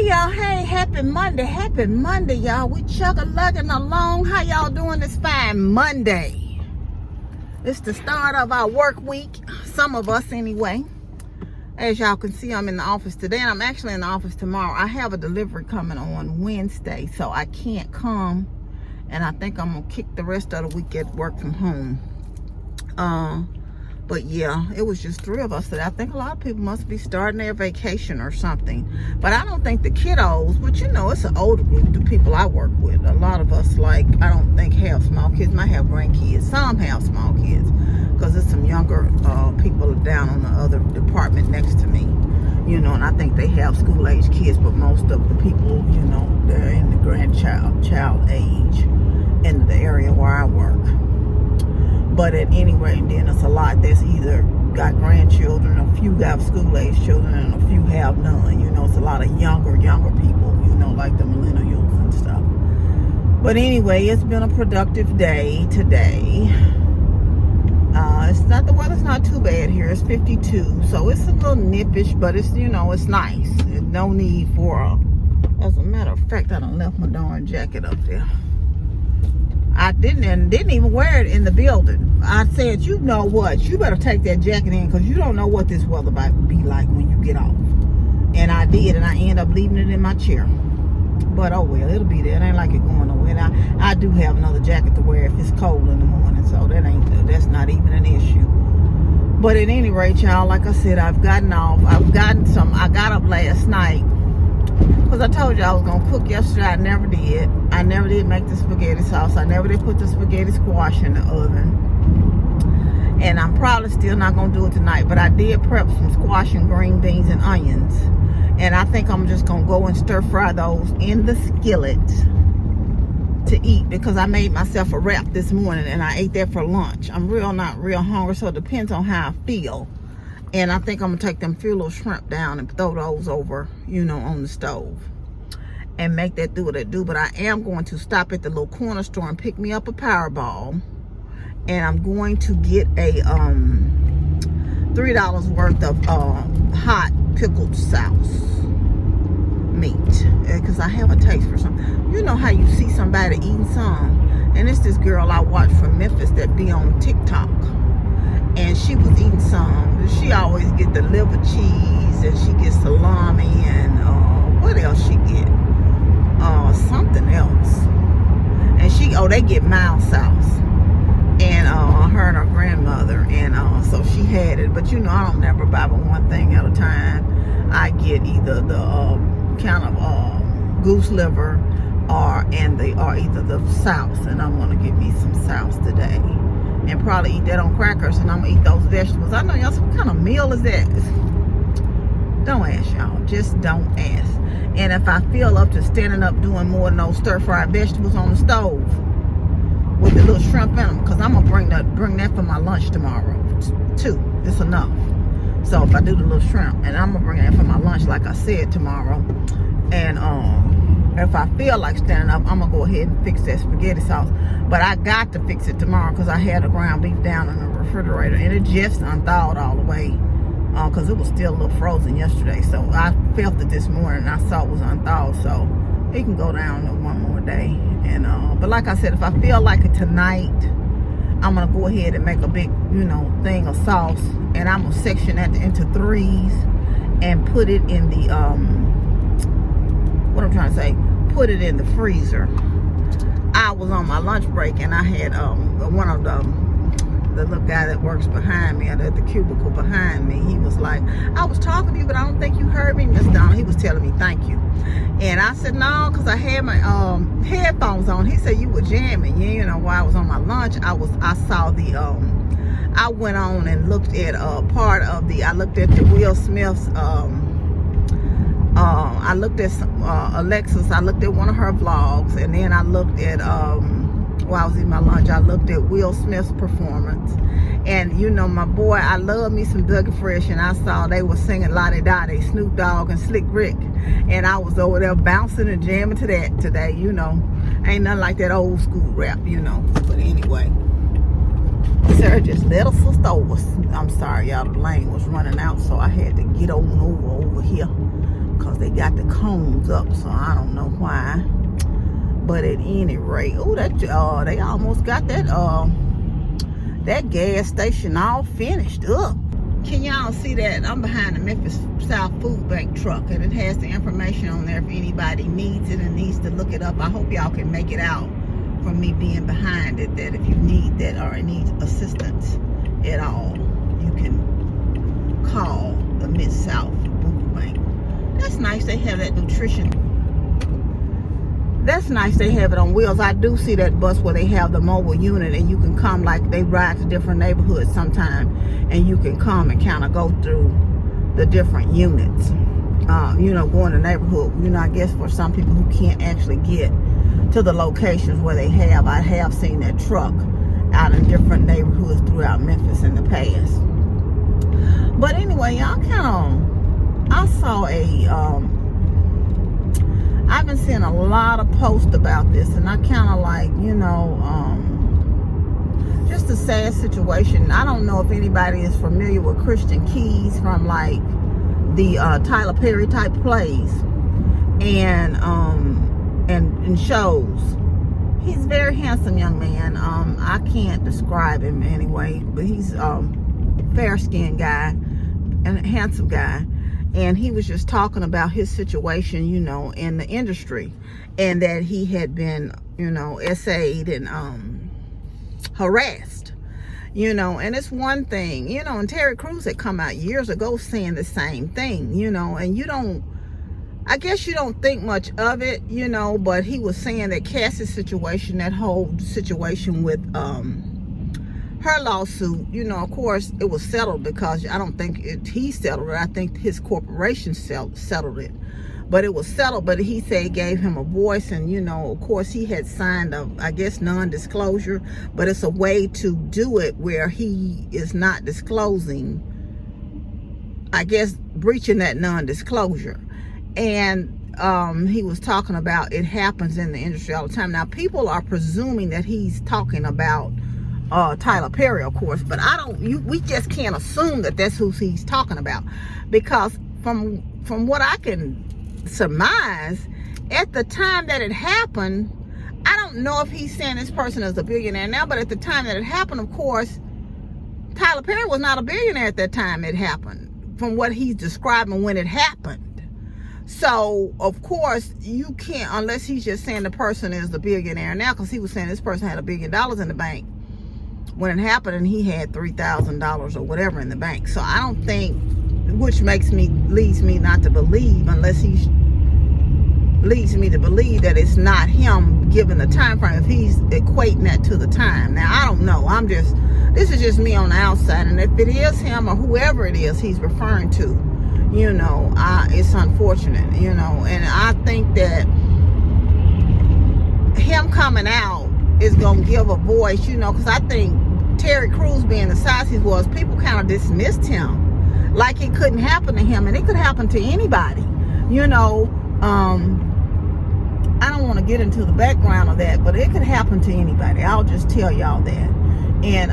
Hey y'all, hey, happy Monday y'all. We chug-a-lugging along. How y'all doing this fine Monday? It's the start of our work week, some of us anyway. As y'all can see, I'm in the office today, and I'm actually in the office tomorrow. I have a delivery coming on Wednesday, so I can't come, and I think I'm gonna kick the rest of the week at work from home. But yeah, it was just 3 of us today. I think a lot of people must be starting their vacation or something. But I don't think the kiddos, but you know, it's an older group, the people I work with. A lot of us, like, I don't think have small kids. Might have grandkids. Some have small kids. Because there's some younger people down on the other department next to me. You know, and I think they have school-age kids. But most of the people, you know, they're in the child age in the area where I work. But at any rate, then it's a lot that's either got grandchildren, a few have school-age children, and a few have none. You know, it's a lot of younger people, you know, like the millennials and stuff. But anyway, it's been a productive day today. The weather's not too bad here. It's 52, so it's a little nippish, but it's, you know, it's nice. There's no need for as a matter of fact, I done left my darn jacket up there. I didn't even wear it in the building. I said, you know what? You better take that jacket in because you don't know what this weather might be like when you get off. And I did, and I ended up leaving it in my chair. But oh well, it'll be there. It ain't like it going nowhere. And I do have another jacket to wear if it's cold in the morning, so that's not even an issue. But at any rate, y'all, like I said, I've gotten off. I got up last night. Because I told you I was going to cook yesterday. I never did. I never did make the spaghetti sauce. I never did put the spaghetti squash in the oven. And I'm probably still not going to do it tonight. But I did prep some squash and green beans and onions. And I think I'm just going to go and stir fry those in the skillet to eat. Because I made myself a wrap this morning and I ate that for lunch. I'm not real hungry, so it depends on how I feel. And I think I'm going to take them few little shrimp down and throw those over, you know, on the stove. And make that do what it do. But I am going to stop at the little corner store and pick me up a Powerball. And I'm going to get a $3 worth of hot pickled sauce meat. Because I have a taste for something. You know how you see somebody eating some. And it's this girl I watch from Memphis that be on TikTok. And she was eating some. She always get the liver cheese, and she gets salami, and what else she get? Something else. And they get mild sauce. And her and her grandmother, and so she had it. But you know, I don't never buy but one thing at a time. I get either the kind of goose liver, or either the sauce, and I'm gonna get me some sauce today. And probably eat that on crackers, and I'm gonna eat those vegetables. I know y'all, what kind of meal is that? Don't ask, y'all. Just don't ask. And if I feel up to standing up doing more than those stir-fried vegetables on the stove with the little shrimp in them, because I'm gonna bring that for my lunch tomorrow too. It's enough. So if I do the little shrimp, and I'm gonna bring that for my lunch, like I said, tomorrow. And if I feel like standing up, I'm gonna go ahead and fix that spaghetti sauce. But I got to fix it tomorrow because I had the ground beef down in the refrigerator, and it just unthawed all the way because it was still a little frozen yesterday. So I felt it this morning, and I saw it was unthawed. So it can go down to one more day. And but like I said, if I feel like it tonight, I'm gonna go ahead and make a big, you know, thing of sauce, and I'm gonna section that into 3s and put it in the what I'm trying to say, put it in the freezer. I was on my lunch break, and I had one of the little guy that works behind me, at the cubicle behind me. He was like, I was talking to you, but I don't think you heard me, Miss Donna. He was telling me thank you. And I said, no, because I had my headphones on. He said, you were jamming. You know, while I was on my lunch, I saw the I went on and looked at I looked at the Will Smith's I looked at Alexis. I looked at one of her vlogs, and then I looked at while I was eating my lunch, I looked at Will Smith's performance. And you know, my boy, I love me some Dougie Fresh, and I saw they were singing Lottie Dottie, Snoop Dogg and Slick Rick, and I was over there bouncing and jamming to that today. You know, ain't nothing like that old school rap, you know. But anyway, Sir just let us sister over. I'm sorry, y'all, the lane was running out, so I had to get over here. Because they got the cones up, so I don't know why. But at any rate, oh, that they almost got that gas station all finished up. Can y'all see that? I'm behind the Memphis South Food Bank truck, and it has the information on there if anybody needs it and needs to look it up. I hope y'all can make it out from me being behind it, that if you need that or need assistance at all, you can call the Mid-South Food Bank. That's nice. They have that nutrition. That's nice. They have it on wheels. I do see that bus where they have the mobile unit, and you can come, like they ride to different neighborhoods sometime, and you can come and kind of go through the different units. Go in the neighborhood. I guess for some people who can't actually get to the locations where I have seen that truck out in different neighborhoods throughout Memphis in the past. But anyway, y'all I saw I've been seeing a lot of posts about this, and I kind of like, just a sad situation. I don't know if anybody is familiar with Christian Keys from like the Tyler Perry type plays and shows. He's a very handsome young man. I can't describe him anyway, but he's a fair-skinned guy and a handsome guy. And he was just talking about his situation, in the industry, and that he had been, essayed and harassed, and it's one thing, and Terry Crews had come out years ago saying the same thing, and I guess you don't think much of it, but he was saying that Cassie's situation, that whole situation with her lawsuit, of course, it was settled because I don't think he settled it. I think his corporation settled it. But it was settled, but he said it gave him a voice, and, of course, he had signed I guess, non-disclosure, but it's a way to do it where he is not disclosing, I guess, breaching that non-disclosure. And he was talking about it happens in the industry all the time. Now, people are presuming that he's talking about Tyler Perry, of course, but we just can't assume that that's who he's talking about, because from what I can surmise, at the time that it happened, I don't know if he's saying this person is a billionaire now, but at the time that it happened, of course, Tyler Perry was not a billionaire at that time it happened, from what he's describing when it happened. So, of course, you can't, unless he's just saying the person is the billionaire now, because he was saying this person had $1 billion in the bank when it happened, and he had $3,000 or whatever in the bank. So I don't think, which leads me not to believe, unless he leads me to believe that it's not him given the time frame, if he's equating that to the time. Now, I don't know. This is just me on the outside, and if it is him or whoever it is he's referring to, it's unfortunate, and I think that him coming out is going to give a voice, because I think Terry Crews, being the size he was, people kind of dismissed him like it couldn't happen to him, and it could happen to anybody. I don't want to get into the background of that, but it could happen to anybody. I'll just tell y'all that. And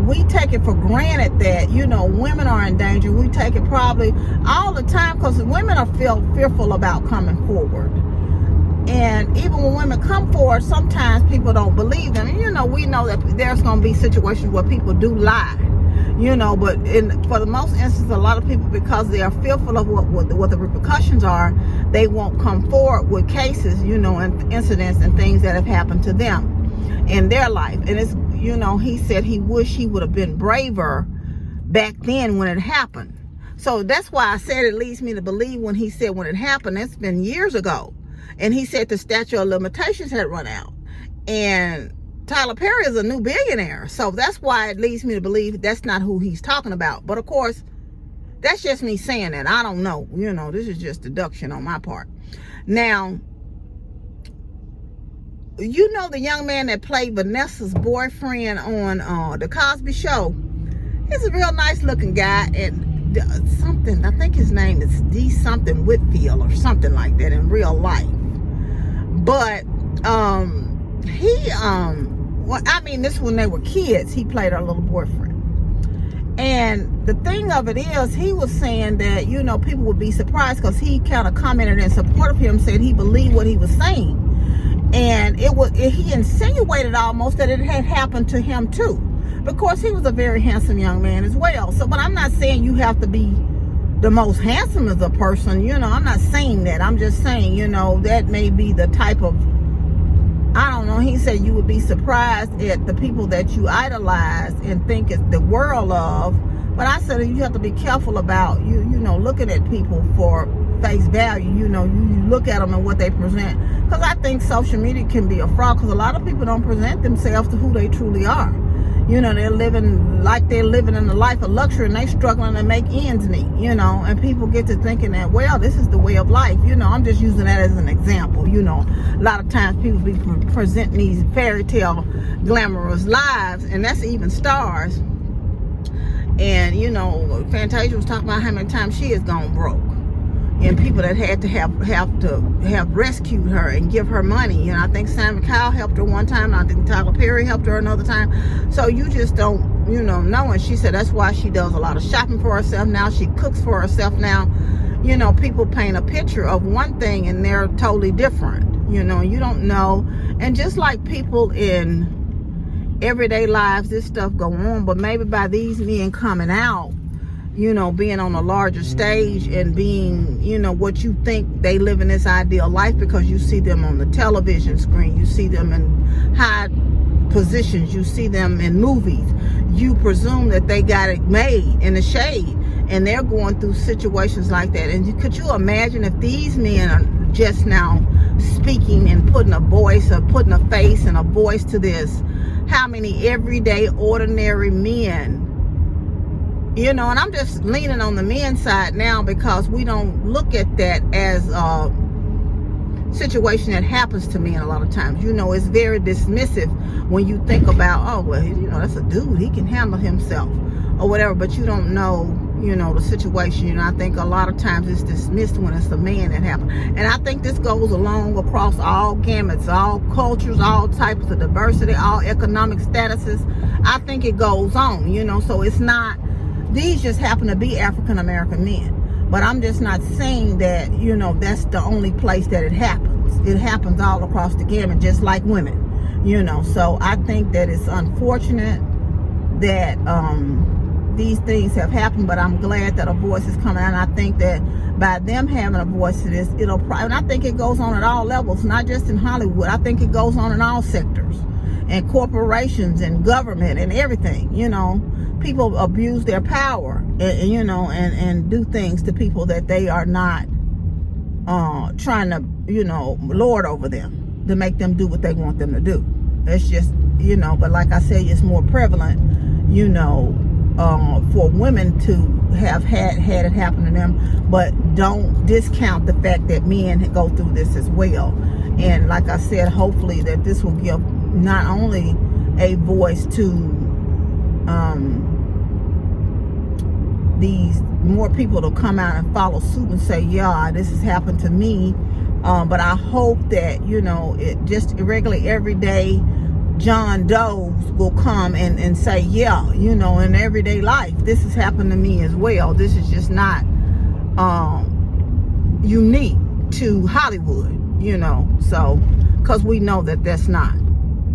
we take it for granted that, women are in danger. We take it probably all the time because women are fearful about coming forward. And even when women come forward, sometimes people don't believe them. And, we know that there's going to be situations where people do lie, but for the most instances, a lot of people, because they are fearful of what the repercussions are, they won't come forward with cases, and incidents and things that have happened to them in their life. And it's, he said he wished he would have been braver back then when it happened. So that's why I said it leads me to believe when he said when it happened, it's been years ago. And he said the statute of limitations had run out. And Tyler Perry is a new billionaire. So that's why it leads me to believe that's not who he's talking about. But of course, that's just me saying that. I don't know. This is just deduction on my part. Now, the young man that played Vanessa's boyfriend on The Cosby Show, he's a real nice looking guy. And I think his name is D something Whitfield or something like that in real life. But this when they were kids, he played our little boyfriend. And the thing of it is, he was saying that, you know, people would be surprised because he kind of commented in support of him, said he believed what he was saying. And he insinuated almost that it had happened to him too. Because he was a very handsome young man as well. So, but I'm not saying you have to be the most handsome as a person, you know, I'm not saying that. I'm just saying, you know, that may be the type of, I don't know, he said you would be surprised at the people that you idolize and think it's the world of. But I said you have to be careful about, you know, looking at people for face value. You know, you look at them and what they present. Because I think social media can be a fraud, because a lot of people don't present themselves to who they truly are. You know, they're living like they're living in a life of luxury, and they struggling to make ends meet, you know, and people get to thinking that, well, this is the way of life. You know, I'm just using that as an example. You know, a lot of times people be presenting these fairy tale glamorous lives, and that's even stars. And, you know, Fantasia was talking about how many times she has gone broke. And people that had to have rescued her and give her money. And I think Simon Cowell helped her one time. And I think Tyler Perry helped her another time. So you just don't, you know. And she said that's why she does a lot of shopping for herself now. She cooks for herself now. You know, people paint a picture of one thing and they're totally different. You know, you don't know. And just like people in everyday lives, this stuff go on. But maybe by these men coming out, you know, being on a larger stage and being, you know, what you think they live in this ideal life, because you see them on the television screen, you see them in high positions, you see them in movies, you presume that they got it made in the shade, and they're going through situations like that. And could you imagine if these men are just now speaking and putting a voice or putting a face and a voice to this, how many everyday ordinary men, you know. And I'm just leaning on the men's side now, because we don't look at that as a situation that happens to men a lot of times. You know, it's very dismissive when you think about, oh, well, you know, that's a dude, he can handle himself or whatever. But you don't know, you know, the situation. You know, I think a lot of times it's dismissed when it's a man that happens. And I think this goes along across all gamuts, all cultures, all types of diversity, all economic statuses. I think it goes on, you know. So it's not, these just happen to be African American men. But I'm just not saying that, you know, that's the only place that it happens. It happens all across the gamut, just like women, you know. So I think that it's unfortunate that these things have happened, but I'm glad that a voice is coming out. And I think that by them having a voice to this, it'll probably, and I think it goes on at all levels, not just in Hollywood. I think it goes on in all sectors, and corporations and government and everything, you know. People abuse their power, and you know, and do things to people that they are not trying to, you know, lord over them to make them do what they want them to do. It's just, you know. But like I said, it's more prevalent, you know, for women to have had it happen to them. But don't discount the fact that men go through this as well. And like I said, hopefully that this will give not only a voice to these more people to come out and follow suit and say, yeah, this has happened to me. But I hope that, you know, it just regularly everyday John Does will come and say, yeah, you know, in everyday life, this has happened to me as well. This is just not unique to Hollywood, you know. So, because we know that that's not,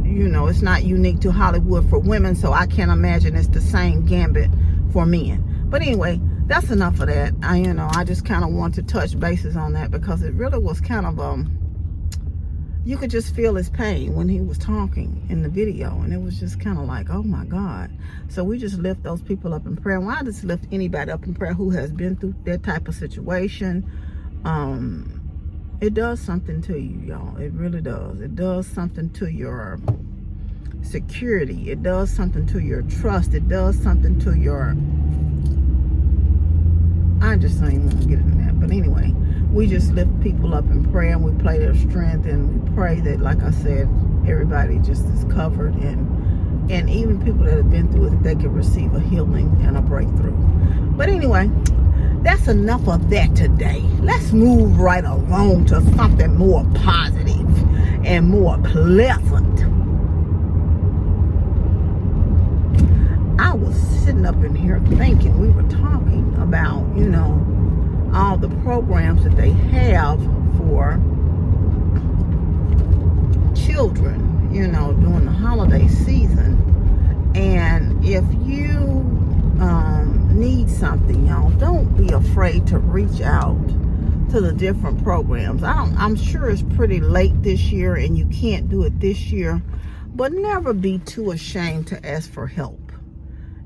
you know, it's not unique to Hollywood for women. So I can't imagine it's the same gambit for men. But anyway, that's enough of that. You know, I just kind of want to touch bases on that, because it really was kind of you could just feel his pain when he was talking in the video, and it was just kind of like, oh my God. So we just lift those people up in prayer. Well, I just lift anybody up in prayer who has been through that type of situation. It does something to you, y'all. It really does. It does something to your security. It does something to your trust. It does something to your, I just don't even want to get into that. But anyway, we just lift people up in prayer, and we pray their strength, and we pray that, like I said, everybody just is covered, and even people that have been through it, that they can receive a healing and a breakthrough. But anyway, that's enough of that today. Let's move right along to something more positive and more pleasant. I was sitting sitting up in here thinking, we were talking about, you know, all the programs that they have for children, you know, during the holiday season. And if you need something, y'all, don't be afraid to reach out to the different programs. I'm sure it's pretty late this year and you can't do it this year, but never be too ashamed to ask for help.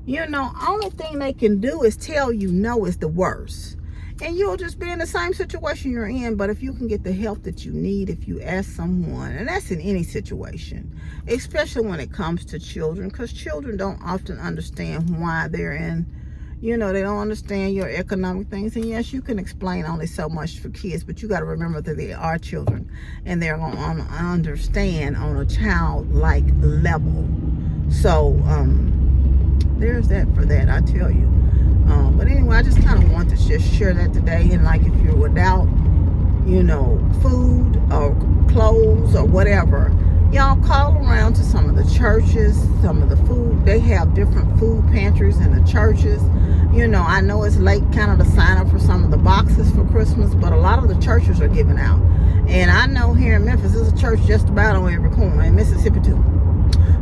You know, only thing they can do is tell you no is the worst, and you'll just be in the same situation you're in. But if you can get the help that you need, if you ask someone, and that's in any situation, especially when it comes to children, because children don't often understand why they're in, you know, they don't understand your economic things. And yes, you can explain only so much for kids, but you got to remember that they are children and they're going to understand on a childlike level. So there's that for that, I tell you. But anyway, I just kind of want to just share that today. And like, if you're without, you know, food or clothes or whatever, y'all call around to some of the churches, some of the food. They have different food pantries in the churches. You know, I know it's late kind of to sign up for some of the boxes for Christmas, but a lot of the churches are giving out. And I know here in Memphis, there's a church just about on every corner, in Mississippi too.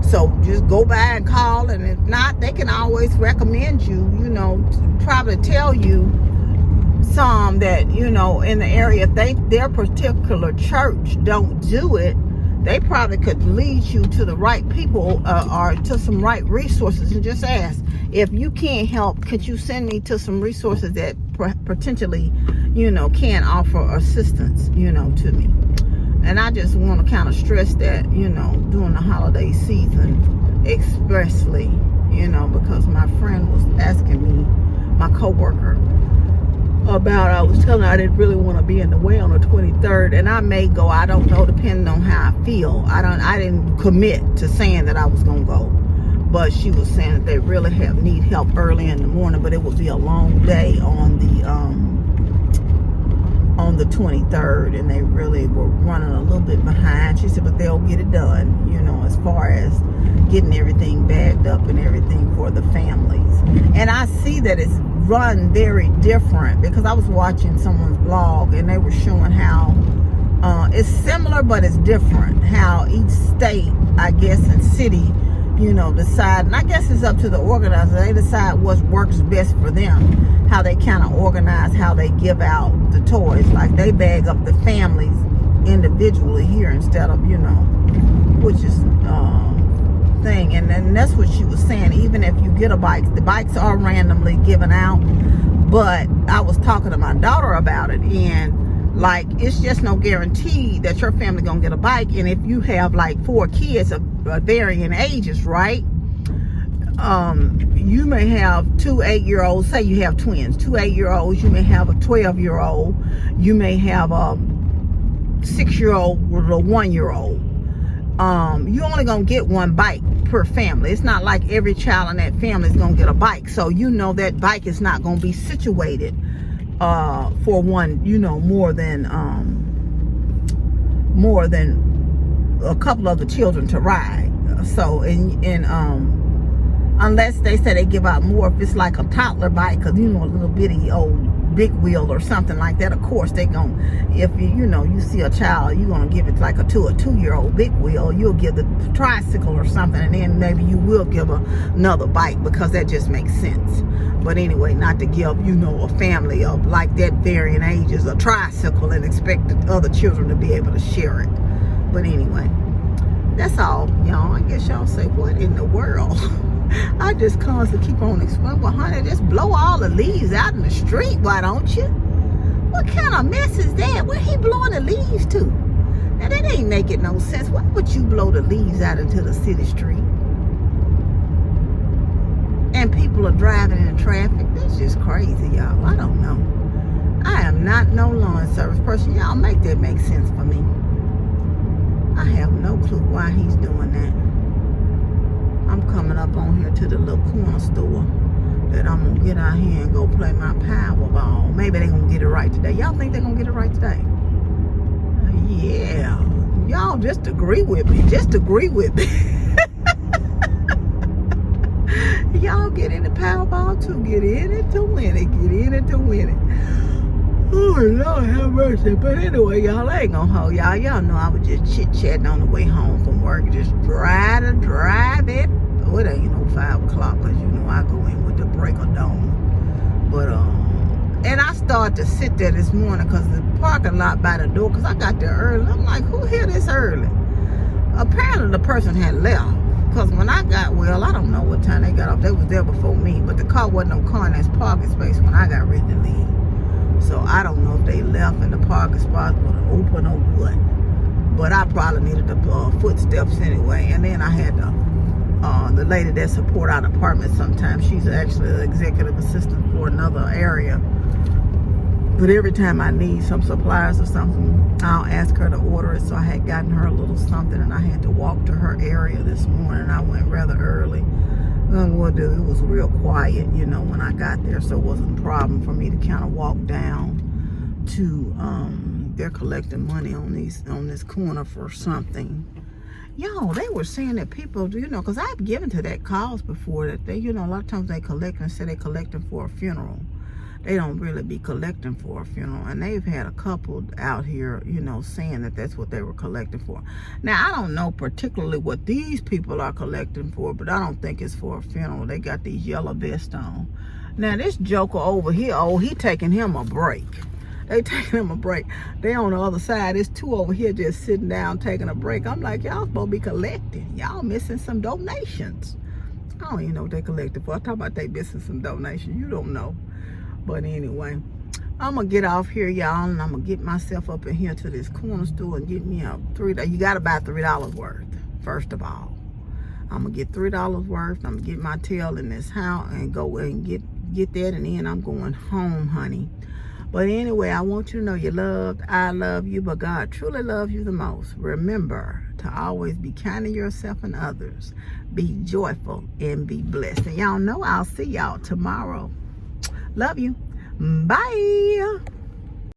So just go by and call, and if not, they can always recommend you, you know, probably tell you some that, you know, in the area, if their particular church don't do it, they probably could lead you to the right people or to some right resources. And just ask, if you can't help, could you send me to some resources that potentially, you know, can offer assistance, you know, to me. And I just want to kind of stress that, you know, during the holiday season, especially, you know, because my friend was asking me, my coworker, about, I was telling her I didn't really want to be in the way on the 23rd, and I may go, I don't know, depending on how I feel. I didn't commit to saying that I was going to go, but she was saying that they really need help early in the morning, but it would be a long day on the 23rd, and they really were running a little bit behind. She said, but they'll get it done, you know, as far as getting everything bagged up and everything for the families. And I see that it's run very different, because I was watching someone's blog and they were showing how it's similar but it's different, how each state, I guess, and city, you know, decide, and I guess it's up to the organizer. They decide what works best for them, how they kind of organize, how they give out the toys. Like, they bag up the families individually here instead of, you know, which is thing. And then that's what she was saying. Even if you get a bike, the bikes are randomly given out. But I was talking to my daughter about it, and like, it's just no guarantee that your family gonna get a bike. And if you have like 4 kids of varying ages, right, you may have 2 8-year-olds. Say you have twins, 2 8-year-olds. You may have a 12-year-old. You may have a 6-year-old with a 1-year-old. You only gonna get 1 bike per family. It's not like every child in that family is gonna get a bike. So you know that bike is not gonna be situated for one, you know, more than a couple of the children to ride. So unless they say they give out more, if it's like a toddler bike, because, you know, a little bitty old big wheel or something like that, of course they gonna, if you know, you see a child, you're gonna give it like a 2-year-old big wheel, you'll give the tricycle or something, and then maybe you will give another bike, because that just makes sense. But anyway, not to give, you know, a family of like that varying ages a tricycle and expect the other children to be able to share it. But anyway, that's all, y'all. I guess y'all say, what in the world? I just constantly keep on explaining, well, honey, just blow all the leaves out in the street, why don't you? What kind of mess is that? Where he blowing the leaves to? Now, that ain't making no sense. Why would you blow the leaves out into the city street? And people are driving in traffic. That's just crazy, y'all. I don't know. I am not no lawn service person. Y'all make that make sense for me. I have no clue why he's doing that. I'm coming up on here to the little corner store that I'm going to get out here and go play my Powerball. Maybe they're going to get it right today. Y'all think they're going to get it right today? Yeah. Y'all just agree with me. Just agree with me. Y'all get in the Powerball too. Get in it to win it. Get in it to win it. Oh, Lord have mercy. But anyway, y'all, I ain't gonna hold y'all. Y'all know I was just chit-chatting on the way home from work. Just drive it. Oh, it ain't no 5 o'clock because you know I go in with the break of dawn. But, and I started to sit there this morning because the parking lot by the door, because I got there early. I'm like, who here this early? Apparently the person had left. Because when I got, well, I don't know what time they got off. They was there before me. But the car wasn't no car in this parking space when I got ready to leave. So I don't know if they left and the parking spots were open or what. But I probably needed the footsteps anyway. And then I had the lady that support our department sometimes. She's actually an executive assistant for another area. But every time I need some supplies or something, I'll ask her to order it. So I had gotten her a little something, and I had to walk to her area this morning. I went rather early. It was real quiet, you know, when I got there, so it wasn't a problem for me to kind of walk down to they're collecting money on this corner for something. Y'all, they were saying that people, you know, because I've given to that cause before, that they, you know, a lot of times they collect and say they're collecting for a funeral. They don't really be collecting for a funeral. And they've had a couple out here, you know, saying that that's what they were collecting for. Now, I don't know particularly what these people are collecting for, but I don't think it's for a funeral. They got these yellow vests on. Now, this joker over here, oh, he taking him a break. They taking him a break. They on the other side. There's 2 over here just sitting down taking a break. I'm like, y'all supposed to be collecting. Y'all missing some donations. I don't even know what they collected for. I'm talking about they missing some donations. You don't know. But anyway, I'm going to get off here, y'all, and I'm going to get myself up in here to this corner store and get me a $3. You got to buy $3 worth, first of all. I'm going to get $3 worth. I'm going to get my tail in this house and go and get that, and then I'm going home, honey. But anyway, I want you to know you're loved. I love you, but God truly loves you the most. Remember to always be kind to yourself and others. Be joyful and be blessed. And y'all know I'll see y'all tomorrow. Love you. Bye.